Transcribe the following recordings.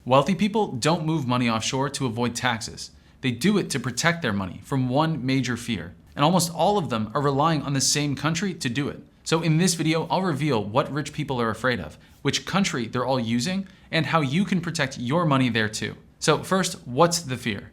Wealthy people don't move money offshore to avoid taxes. They do it to protect their money from one major fear. And almost all of them are relying on the same country to do it. So in this video, I'll reveal what rich people are afraid of, which country they're all using, and how you can protect your money there too. So first, what's the fear?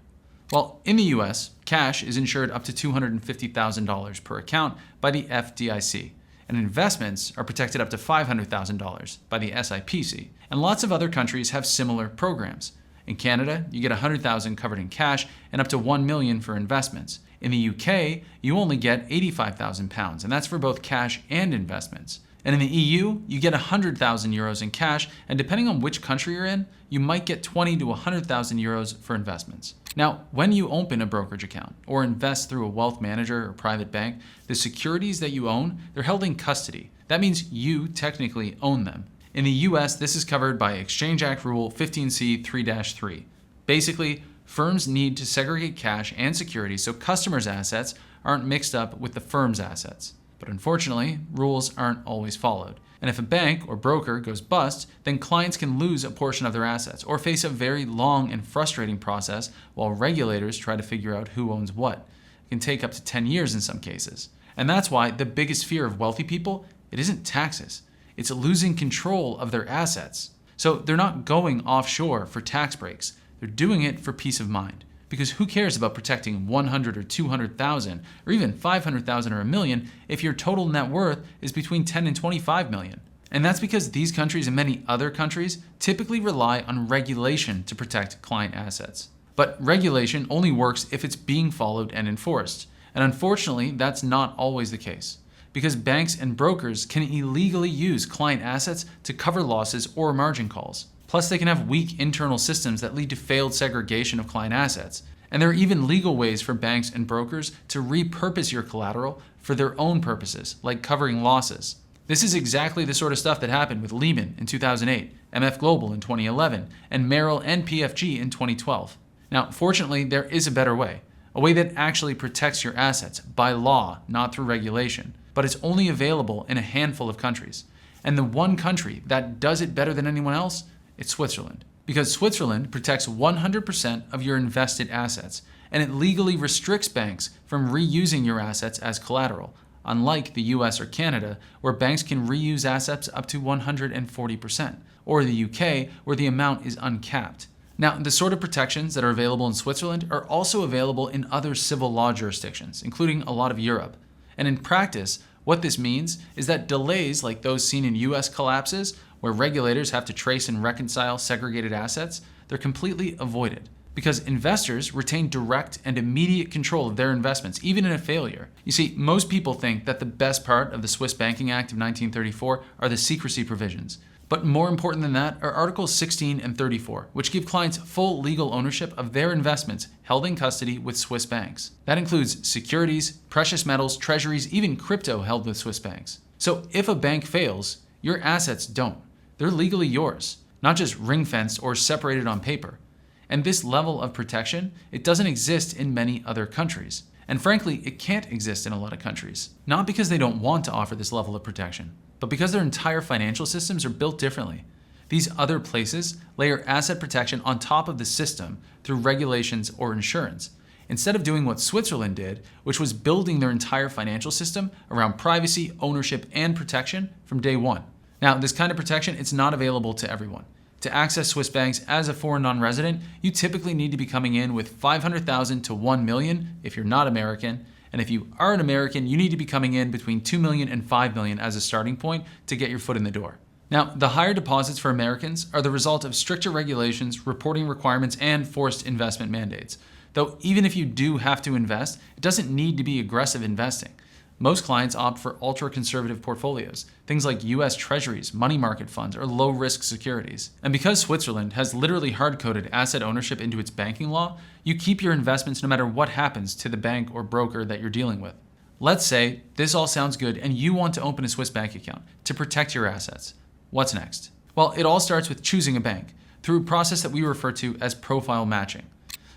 Well, in the US, cash is insured up to $250,000 per account by the FDIC, and investments are protected up to $500,000 by the SIPC. And lots of other countries have similar programs. In Canada, you get $100,000 covered in cash and up to $1 million for investments. In the UK, you only get £85,000, and that's for both cash and investments. And in the EU, you get 100,000 euros in cash, and depending on which country you're in, you might get 20 to 100,000 euros for investments. Now, when you open a brokerage account or invest through a wealth manager or private bank, the securities that you own, they're held in custody. That means you technically own them. In the US, this is covered by Exchange Act Rule 15C 3-3. Basically, firms need to segregate cash and securities so customers' assets aren't mixed up with the firm's assets. But unfortunately, rules aren't always followed. And if a bank or broker goes bust, then clients can lose a portion of their assets or face a very long and frustrating process while regulators try to figure out who owns what. It can take up to 10 years in some cases. And that's why the biggest fear of wealthy people, it isn't taxes. It's losing control of their assets. So they're not going offshore for tax breaks. They're doing it for peace of mind. Because who cares about protecting 100 or 200,000 or even 500,000 or $1 million if your total net worth is between 10 and 25 million? And that's because these countries and many other countries typically rely on regulation to protect client assets. But regulation only works if it's being followed and enforced. And unfortunately, that's not always the case. Because banks and brokers can illegally use client assets to cover losses or margin calls. Plus, they can have weak internal systems that lead to failed segregation of client assets. And there are even legal ways for banks and brokers to repurpose your collateral for their own purposes, like covering losses. This is exactly the sort of stuff that happened with Lehman in 2008, MF Global in 2011, and Merrill and PFG in 2012. Now, fortunately, there is a better way, a way that actually protects your assets by law, not through regulation. But it's only available in a handful of countries. And the one country that does it better than anyone else, it's Switzerland. Because Switzerland protects 100% of your invested assets, and it legally restricts banks from reusing your assets as collateral, unlike the US or Canada, where banks can reuse assets up to 140%, or the UK, where the amount is uncapped. Now, the sort of protections that are available in Switzerland are also available in other civil law jurisdictions, including a lot of Europe. And in practice, what this means is that delays like those seen in US collapses, where regulators have to trace and reconcile segregated assets, they're completely avoided. Because investors retain direct and immediate control of their investments, even in a failure. You see, most people think that the best part of the Swiss Banking Act of 1934 are the secrecy provisions. But more important than that are Articles 16 and 34, which give clients full legal ownership of their investments held in custody with Swiss banks. That includes securities, precious metals, treasuries, even crypto held with Swiss banks. So if a bank fails, your assets don't. They're legally yours, not just ring-fenced or separated on paper. And this level of protection, it doesn't exist in many other countries. And frankly, it can't exist in a lot of countries. Not because they don't want to offer this level of protection, but because their entire financial systems are built differently. These other places layer asset protection on top of the system through regulations or insurance, instead of doing what Switzerland did, which was building their entire financial system around privacy, ownership, and protection from day one. Now, this kind of protection, it's not available to everyone. To access Swiss banks as a foreign non-resident, you typically need to be coming in with 500,000 to 1 million if you're not American. And if you are an American, you need to be coming in between 2 million and 5 million as a starting point to get your foot in the door. Now, the higher deposits for Americans are the result of stricter regulations, reporting requirements, and forced investment mandates. Though even if you do have to invest, it doesn't need to be aggressive investing. Most clients opt for ultra-conservative portfolios, things like US treasuries, money market funds, or low-risk securities. And because Switzerland has literally hard-coded asset ownership into its banking law, you keep your investments no matter what happens to the bank or broker that you're dealing with. Let's say this all sounds good and you want to open a Swiss bank account to protect your assets. What's next? Well, it all starts with choosing a bank through a process that we refer to as profile matching.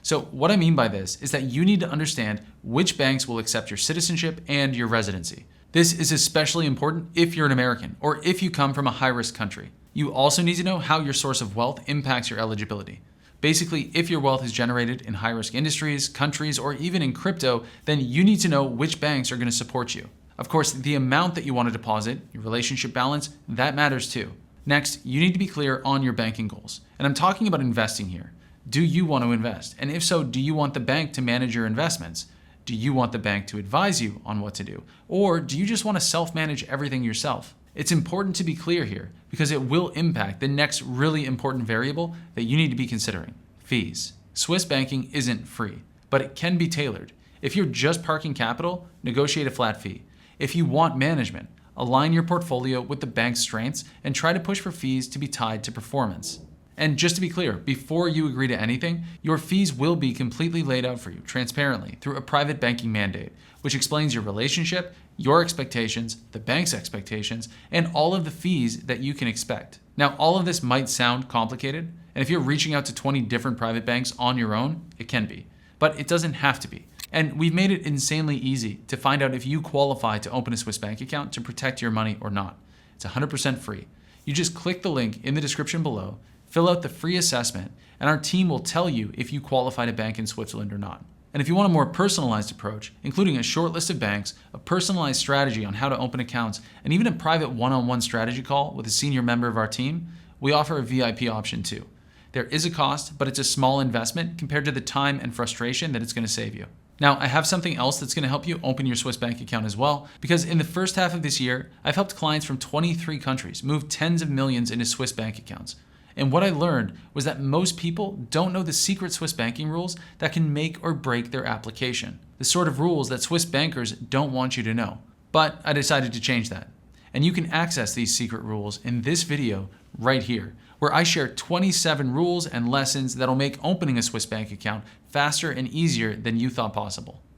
So what I mean by this is that you need to understand which banks will accept your citizenship and your residency. This is especially important if you're an American or if you come from a high-risk country. You also need to know how your source of wealth impacts your eligibility. Basically, if your wealth is generated in high-risk industries, countries, or even in crypto, then you need to know which banks are going to support you. Of course, the amount that you want to deposit, your relationship balance, that matters too. Next, you need to be clear on your banking goals. And I'm talking about investing here. Do you want to invest? And if so, do you want the bank to manage your investments? Do you want the bank to advise you on what to do? Or do you just want to self-manage everything yourself? It's important to be clear here because it will impact the next really important variable that you need to be considering: fees. Swiss banking isn't free, but it can be tailored. If you're just parking capital, negotiate a flat fee. If you want management, align your portfolio with the bank's strengths and try to push for fees to be tied to performance. And just to be clear, before you agree to anything, your fees will be completely laid out for you transparently through a private banking mandate, which explains your relationship, your expectations, the bank's expectations, and all of the fees that you can expect. Now, all of this might sound complicated, and if you're reaching out to 20 different private banks on your own, it can be, but it doesn't have to be. And we've made it insanely easy to find out if you qualify to open a Swiss bank account to protect your money or not. It's 100% free. You just click the link in the description below, fill out the free assessment, and our team will tell you if you qualify to bank in Switzerland or not. And if you want a more personalized approach, including a short list of banks, a personalized strategy on how to open accounts, and even a private one-on-one strategy call with a senior member of our team, we offer a VIP option too. There is a cost, but it's a small investment compared to the time and frustration that it's going to save you. Now, I have something else that's going to help you open your Swiss bank account as well, because in the first half of this year, I've helped clients from 23 countries move tens of millions into Swiss bank accounts. And what I learned was that most people don't know the secret Swiss banking rules that can make or break their application. The sort of rules that Swiss bankers don't want you to know. But I decided to change that. And you can access these secret rules in this video right here, where I share 27 rules and lessons that'll make opening a Swiss bank account faster and easier than you thought possible.